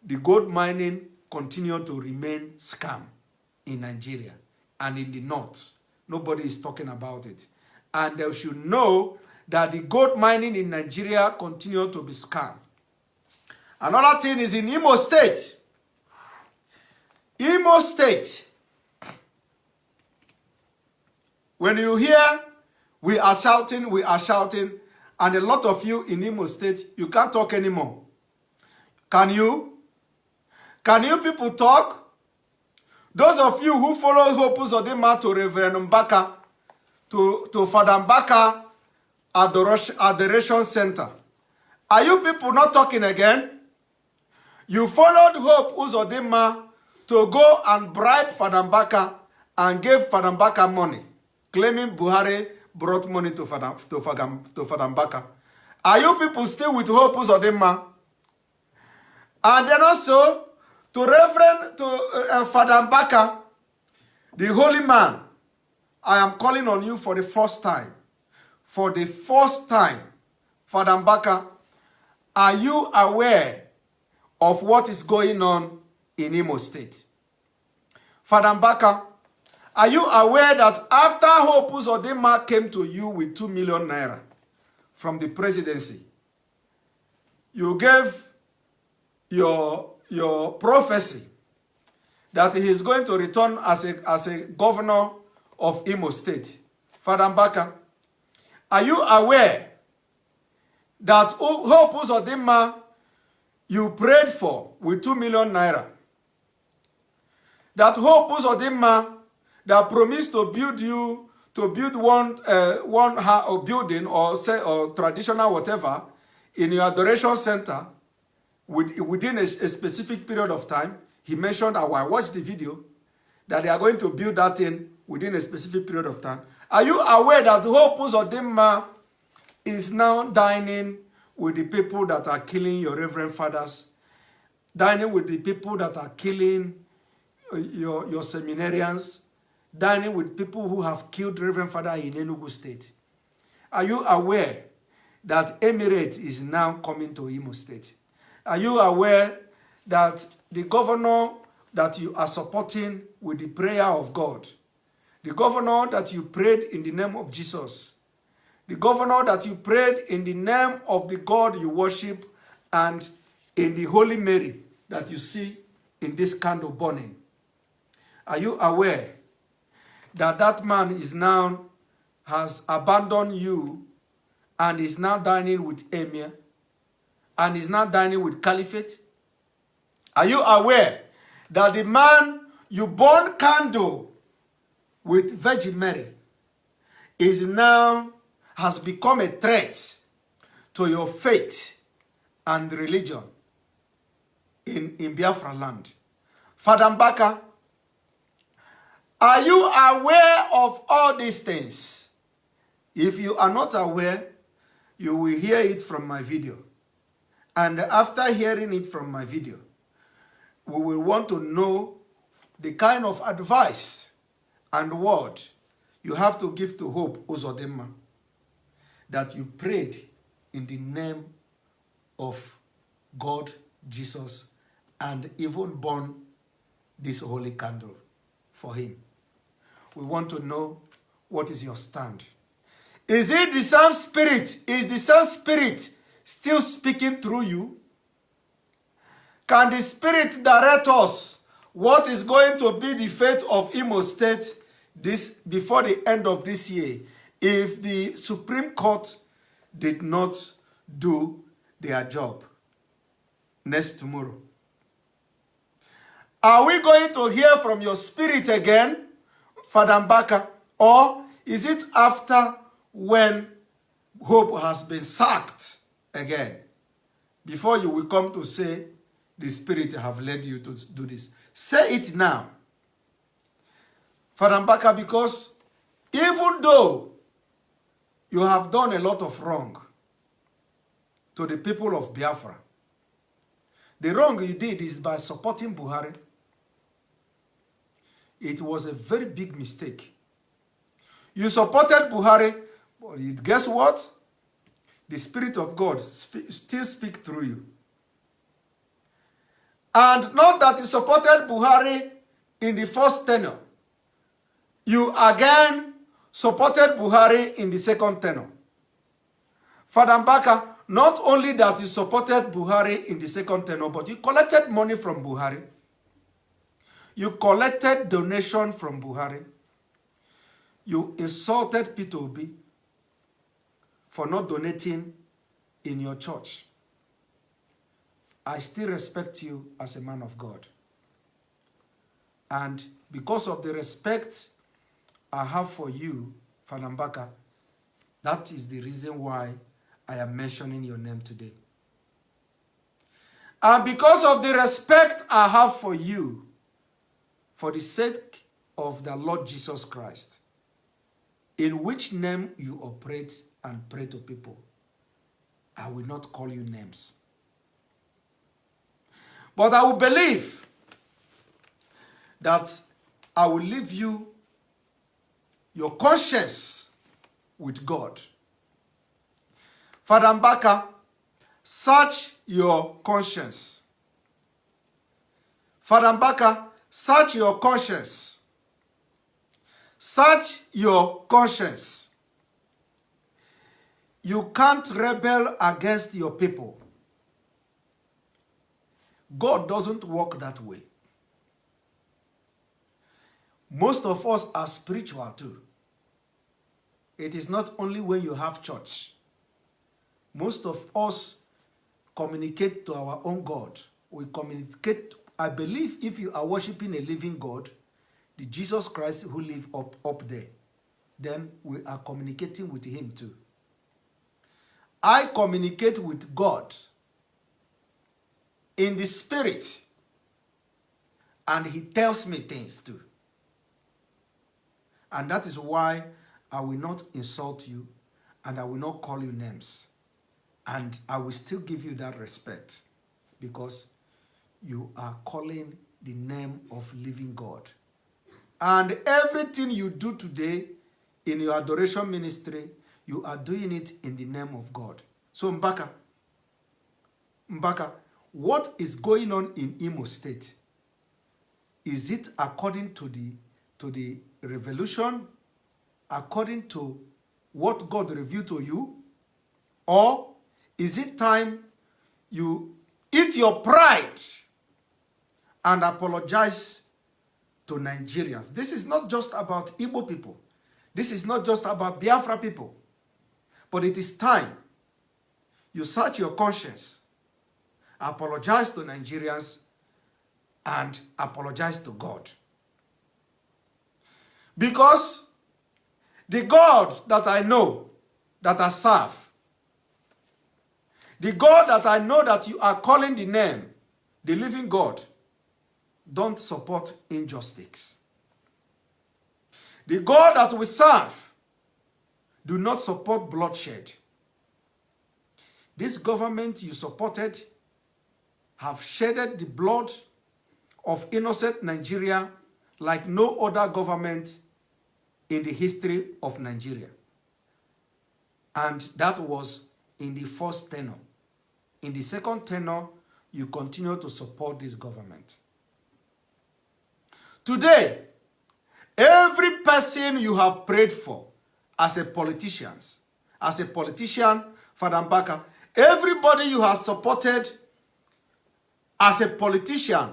the gold mining continue to remain scam in Nigeria and in the north. Nobody is talking about it. And they should know that the gold mining in Nigeria continue to be scam. Another thing is in Imo State. Imo State. When you hear we are shouting, and a lot of you in Imo State, you can't talk anymore. Can you? Can you people talk? Those of you who follow Hope Uzodinma to Reverend Mbaka, to Father Mbaka Adoration Center, are you people not talking again? You followed Hope Uzodinma to go and bribe Father Mbaka and gave Father Mbaka money, claiming Buhari brought money to Father Mbaka. Are you people still with Hope Uzodinma? And then also, to Father Mbaka, the holy man, I am calling on you for the first time. For the first time, Father Mbaka, are you aware of what is going on in Imo State? Father Mbaka, are you aware that after Hope Uzodinma came to you with 2 million naira from the presidency, you gave your prophecy that he is going to return as a governor of Imo State? Father Mbaka, are you aware that Hope Uzodinma you prayed for with 2 million naira? That Hope Uzodinma that promised to build one building or traditional whatever in your adoration center within a specific period of time. He mentioned, I watched the video, that they are going to build that thing within a specific period of time. Are you aware that Hope Uzodinma is now dining with the people that are killing your reverend fathers, dining with the people that are killing your seminarians, dining with people who have killed Reverend Father in Enugu State? Are you aware that Emirates is now coming to Imo State? Are you aware that the governor that you are supporting with the prayer of God, the governor that you prayed in the name of Jesus, the governor that you prayed in the name of the God you worship and in the Holy Mary that you see in this candle burning, are you aware that that man is now, has abandoned you and is now dining with Emir and is now dining with Caliphate? Are you aware that the man you burn candle with Virgin Mary is now, has become a threat to your faith and religion in Biafra land? Father Mbaka, are you aware of all these things? If you are not aware, you will hear it from my video. And after hearing it from my video, we will want to know the kind of advice and word you have to give to Hope Uzodinma, that you prayed in the name of God, Jesus, and even burn this holy candle for him. We want to know, what is your stand? Is it the same spirit? Is the same spirit still speaking through you? Can the spirit direct us what is going to be the fate of Imo State before the end of this year if the Supreme Court did not do their job next tomorrow. Are we going to hear from your spirit again, Father Mbaka, or is it after when Hope has been sacked again before you will come to say the spirit have led you to do this? Say it now, Father Mbaka, because even though you have done a lot of wrong to the people of Biafra, the wrong you did is by supporting Buhari. It was a very big mistake. You supported Buhari, but guess what? The Spirit of God still speaks through you. And not that you supported Buhari in the first tenure. You again supported Buhari in the second tenure. Father Mbaka, not only that you supported Buhari in the second tenure, but you collected money from Buhari. You collected donation from Buhari. You insulted Peter Obi for not donating in your church. I still respect you as a man of God. And because of the respect I have for you, Father Mbaka, that is the reason why I am mentioning your name today. And because of the respect I have for you, for the sake of the Lord Jesus Christ, in which name you operate and pray to people, I will not call you names. But I will believe that I will leave you your conscience with God. Father Mbaka, search your conscience. Father Mbaka, search your conscience. Search your conscience. You can't rebel against your people. God doesn't work that way. Most of us are spiritual too. It is not only when you have church. Most of us communicate to our own God. We communicate. I believe if you are worshiping a living God, the Jesus Christ who lives up there, then we are communicating with him too. I communicate with God in the spirit, and he tells me things too. And that is why I will not insult you, and I will not call you names. And I will still give you that respect, because you are calling the name of living God. And everything you do today in your adoration ministry, you are doing it in the name of God. So Mbaka, what is going on in Imo State? Is it according to the revolution, according to what God revealed to you? Or is it time you eat your pride and apologize to Nigerians? This is not just about Igbo people. This is not just about Biafra people. But it is time you search your conscience, apologize to Nigerians, and apologize to God. Because the God that I know, that I serve, the God that I know that you are calling the name, the living God, don't support injustice. The God that we serve do not support bloodshed. This government you supported have shedded the blood of innocent Nigeria like no other government in the history of Nigeria. And that was in the first tenure. In the second tenure, you continue to support this government. Today, every person you have prayed for as a politician, Father Mbaka, everybody you have supported as a politician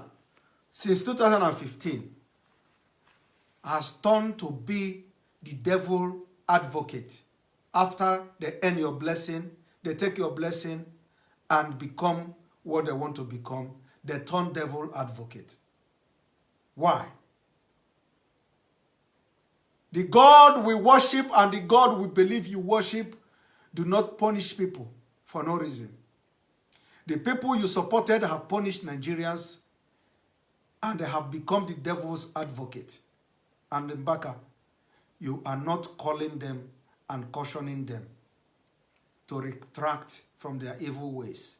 since 2015 has turned to be the devil advocate. After they earn your blessing, they take your blessing and become what they want to become. They turn devil advocate. Why? The God we worship and the God we believe you worship do not punish people for no reason. The people you supported have punished Nigerians and they have become the devil's advocate. And Mbaka, you are not calling them and cautioning them to retract from their evil ways.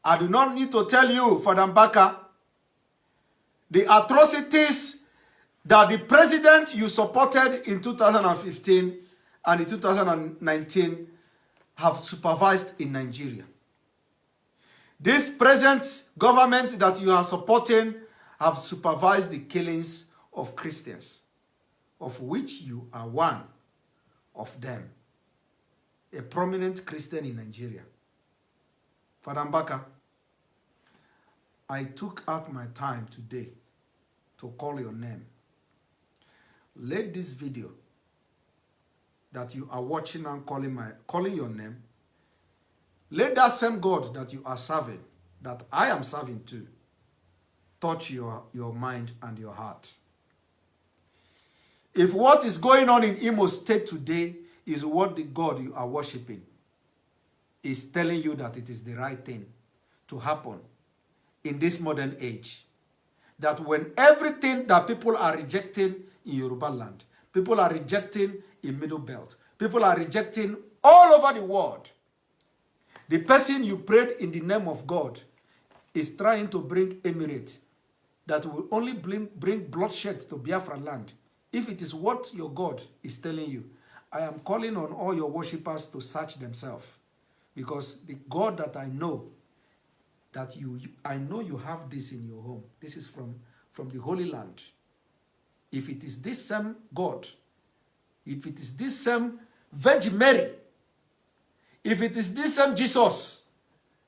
I do not need to tell you, Father Mbaka, the atrocities that the president you supported in 2015 and in 2019 have supervised in Nigeria. This present government that you are supporting have supervised the killings of Christians, of which you are one of them, a prominent Christian in Nigeria. Father Mbaka, I took out my time today to call your name. Let this video that you are watching and calling your name, let that same God that you are serving, that I am serving too, touch your mind and your heart. If what is going on in Imo State today is what the God you are worshiping is telling you that it is the right thing to happen in this modern age, that when everything that people are rejecting in Yoruba land, people are rejecting in Middle Belt, people are rejecting all over the world, the person you prayed in the name of God is trying to bring emirate that will only bring bloodshed to Biafra land. If it is what your God is telling you, I am calling on all your worshippers to search themselves. Because the God that I know, that I know you have this in your home. This is from the Holy Land. If it is this same God, if it is this same Virgin Mary, if it is this same Jesus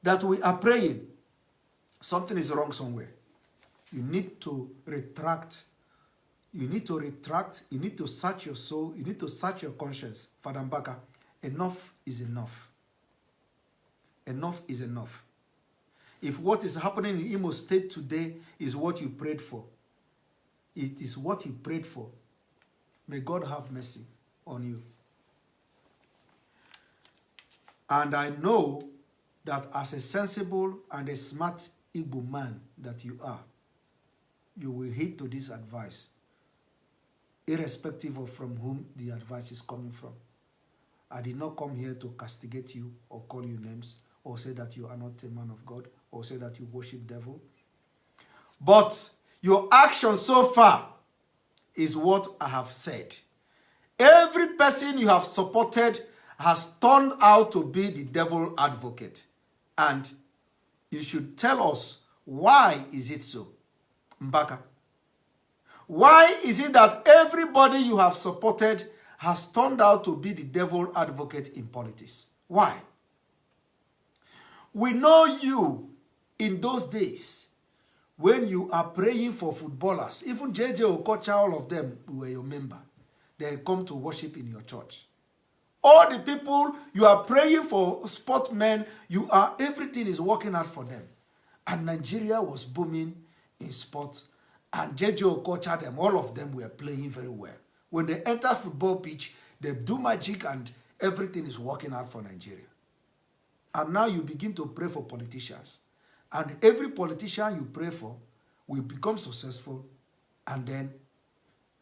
that we are praying, something is wrong somewhere. You need to retract. You need to retract. You need to search your soul. You need to search your conscience. Father Mbaka, enough is enough. Enough is enough. If what is happening in Imo State today is what you prayed for, it is what you prayed for, may God have mercy on you. And I know that as a sensible and a smart Igbo man that you are, you will heed to this advice, irrespective of from whom the advice is coming from. I did not come here to castigate you or call you names or say that you are not a man of God or say that you worship devil. But your action so far is what I have said. Every person you have supported has turned out to be the devil advocate. And you should tell us, why is it so? Mbaka, why is it that everybody you have supported has turned out to be the devil advocate in politics? Why? We know you in those days when you are praying for footballers. Even JJ Okocha, all of them were your member. They come to worship in your church. All the people you are praying for, sportsmen, everything is working out for them. And Nigeria was booming in sports. And JJ Okocha, them, all of them were playing very well. When they enter football pitch, they do magic and everything is working out for Nigeria. And now you begin to pray for politicians. And every politician you pray for will become successful. And then,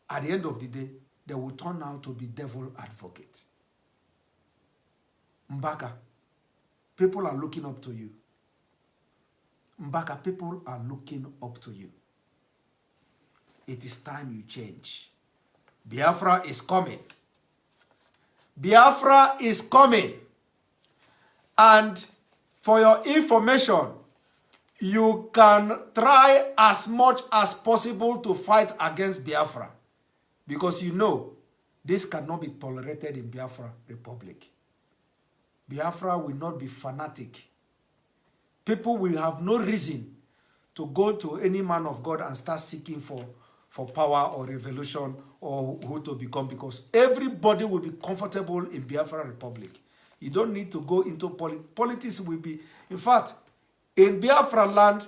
at the end of the day, they will turn out to be devil advocates. Mbaka, people are looking up to you. Mbaka, people are looking up to you. It is time you change. Biafra is coming. Biafra is coming. And for your information, you can try as much as possible to fight against Biafra. Because you know, this cannot be tolerated in Biafra Republic. Biafra will not be fanatic. People will have no reason to go to any man of God and start seeking for power or revolution or who to become, because everybody will be comfortable in Biafra Republic. You don't need to go into politics. Will be, in fact, in Biafra land,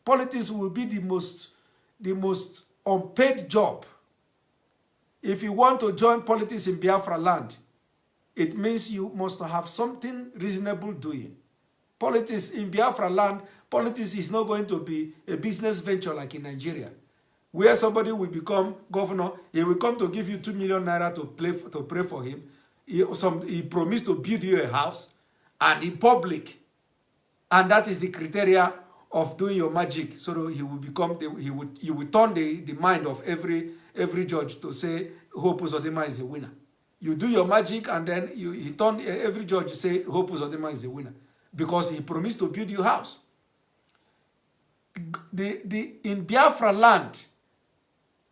politics will be the most unpaid job. If you want to join politics in Biafra land, it means you must have something reasonable doing. Politics in Biafra land, politics is not going to be a business venture like in Nigeria, where somebody will become governor, he will come to give you 2 million naira to pray for him. He promised to build you a house, and in public, and that is the criteria of doing your magic. So that he will become, you will turn the mind of every judge to say Hope Uzodinma is a winner. You do your magic, and then he turn every judge to say Hope Uzodinma is a winner, because he promised to build you a house. In Biafra land,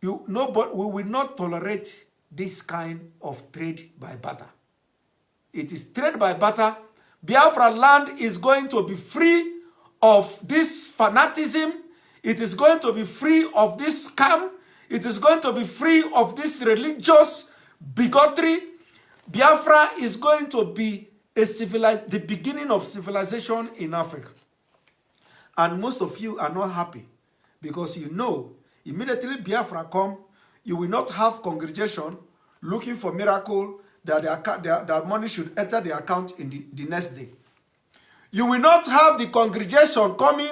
we will not tolerate this kind of trade by barter. It is trade by barter. Biafra land is going to be free of this fanaticism. It is going to be free of this scam. It is going to be free of this religious bigotry. Biafra is going to be the beginning of civilization in Africa. And most of you are not happy, because you know immediately Biafra come, you will not have congregation looking for miracle that money should enter the account in the next day. You will not have the congregation coming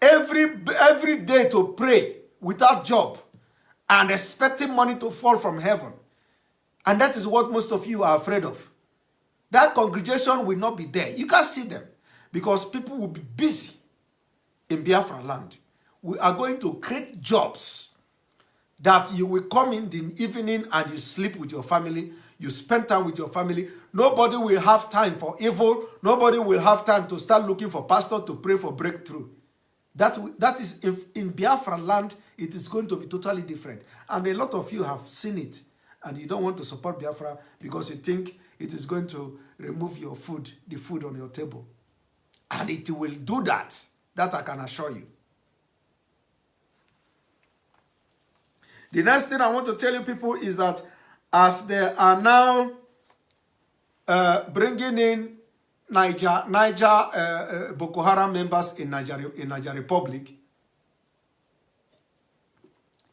every day to pray without job and expecting money to fall from heaven. And that is what most of you are afraid of. That congregation will not be there. You can't see them because people will be busy in Biafra land. We are going to create jobs that you will come in the evening and you sleep with your family. You spend time with your family. Nobody will have time for evil. Nobody will have time to start looking for pastor to pray for breakthrough. That is, in Biafra land, it is going to be totally different. And a lot of you have seen it. And you don't want to support Biafra because you think it is going to remove your food, the food on your table. And it will do that. That I can assure you. The next thing I want to tell you people is that as they are now bringing in Boko Haram members in Niger Republic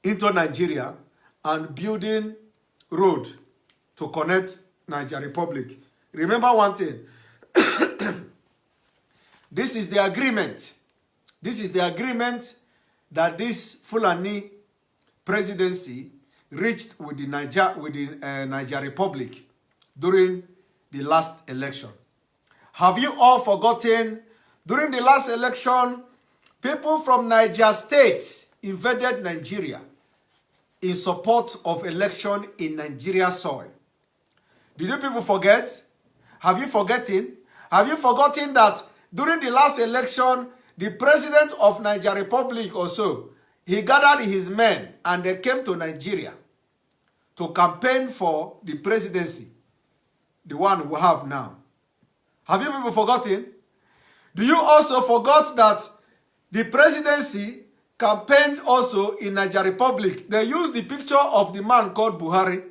into Nigeria and building road to connect Niger Republic. Remember one thing. This is the agreement. This is the agreement that this Fulani presidency reached with the Niger Republic during the last election. Have you all forgotten? During the last election, people from Niger State invaded Nigeria in support of election in Nigeria soil. Did you people forget? Have you forgotten? Have you forgotten that during the last election, the president of Niger Republic also, he gathered his men and they came to Nigeria to campaign for the presidency, the one we have now. Have you people forgotten? Do you also forgot that the presidency campaigned also in Niger Republic? They used the picture of the man called Buhari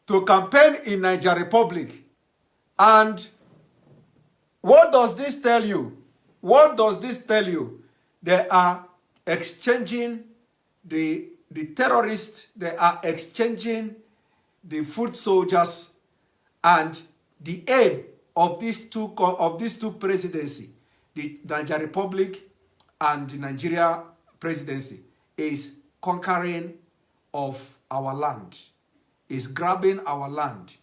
to campaign in Niger Republic. And what does this tell you? What does this tell you? They are exchanging the terrorists, they are exchanging the foot soldiers, and the aim of these two presidency, the Niger Republic and the Nigeria presidency, is conquering of our land, is grabbing our land,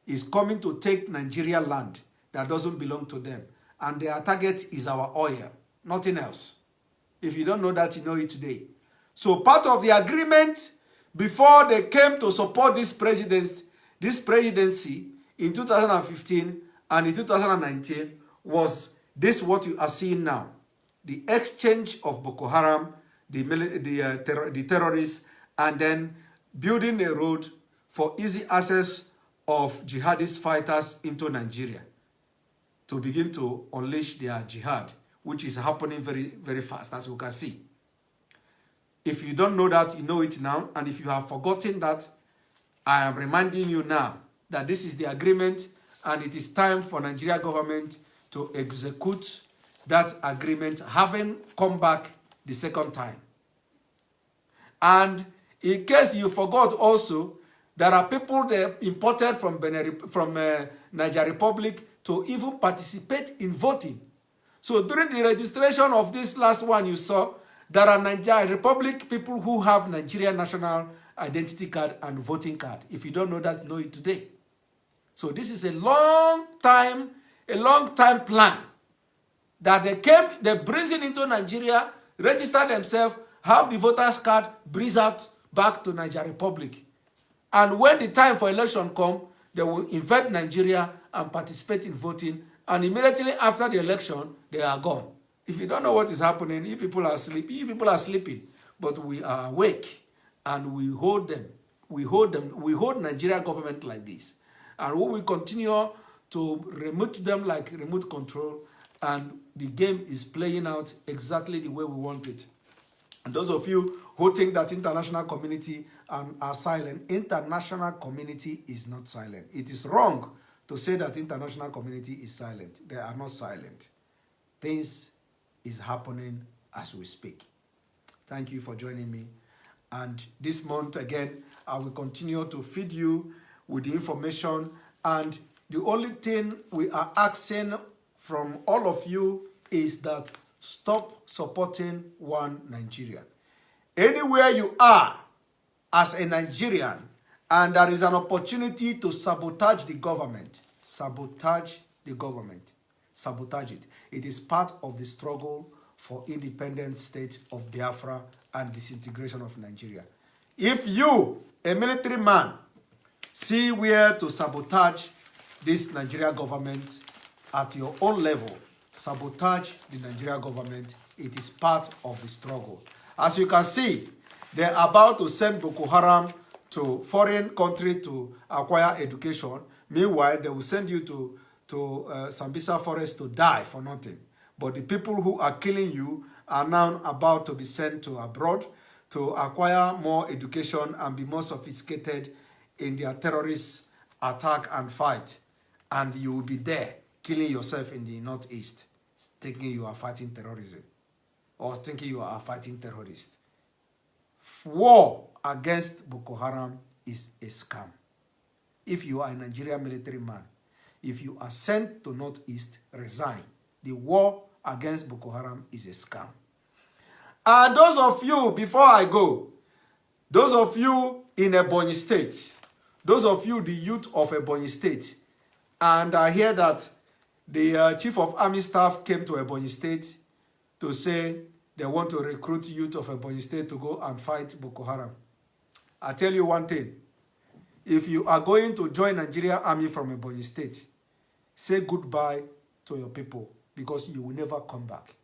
is coming to take Nigeria land that doesn't belong to them. And their target is our oil, nothing else. If you don't know that, you know it today. So part of the agreement before they came to support this presidency in 2015 and in 2019 was this what you are seeing now. The exchange of Boko Haram, the terrorists, and then building a road for easy access of jihadist fighters into Nigeria to begin to unleash their jihad which is happening very, very fast, as you can see. If you don't know that, you know it now. And if you have forgotten that, I am reminding you now that this is the agreement, and it is time for Nigeria government to execute that agreement, having come back the second time. And in case you forgot also, there are people that imported from Niger Republic to even participate in voting. So during the registration of this last one you saw, there are Niger Republic people who have Nigerian national identity card and voting card. If you don't know that, know it today. So this is a long time plan that they breeze into Nigeria, register themselves, have the voters card, breeze out back to Niger Republic. And when the time for election comes, they will invade Nigeria and participate in voting. And immediately after the election, they are gone. If you don't know what is happening, you people are sleeping. But we are awake, and we hold them. We hold Nigeria government like this. And we will continue to remote them like remote control. And the game is playing out exactly the way we want it. And those of you who think that international community are silent, international community is not silent. It is wrong to say that international community is silent. They are not silent. Things is happening as we speak. Thank you for joining me. And this month, again, I will continue to feed you with the information. And the only thing we are asking from all of you is that stop supporting one Nigeria. Anywhere you are as a Nigerian and there is an opportunity to sabotage the government, sabotage the government, sabotage it. It is part of the struggle for independent state of Biafra and disintegration of Nigeria. If you, a military man, see where to sabotage this Nigeria government at your own level, sabotage the Nigeria government, it is part of the struggle. As you can see, they're about to send Boko Haram to foreign country to acquire education. Meanwhile, they will send you to Sambisa forest to die for nothing. But the people who are killing you are now about to be sent to abroad to acquire more education and be more sophisticated in their terrorist attack and fight. And you will be there killing yourself in the northeast, thinking you are fighting terrorism or thinking you are fighting terrorists. War against Boko Haram is a scam. If you are a Nigerian military man, if you are sent to northeast, resign. The war against Boko Haram is a scam. And those of you, before I go, those of you in Ebonyi State, those of you, the youth of Ebonyi State, and I hear that the Chief of Army Staff came to Ebonyi State to say they want to recruit youth of Ebonyi State to go and fight Boko Haram. I tell you one thing. If you are going to join Nigeria Army from Ebonyi State, say goodbye to your people because you will never come back.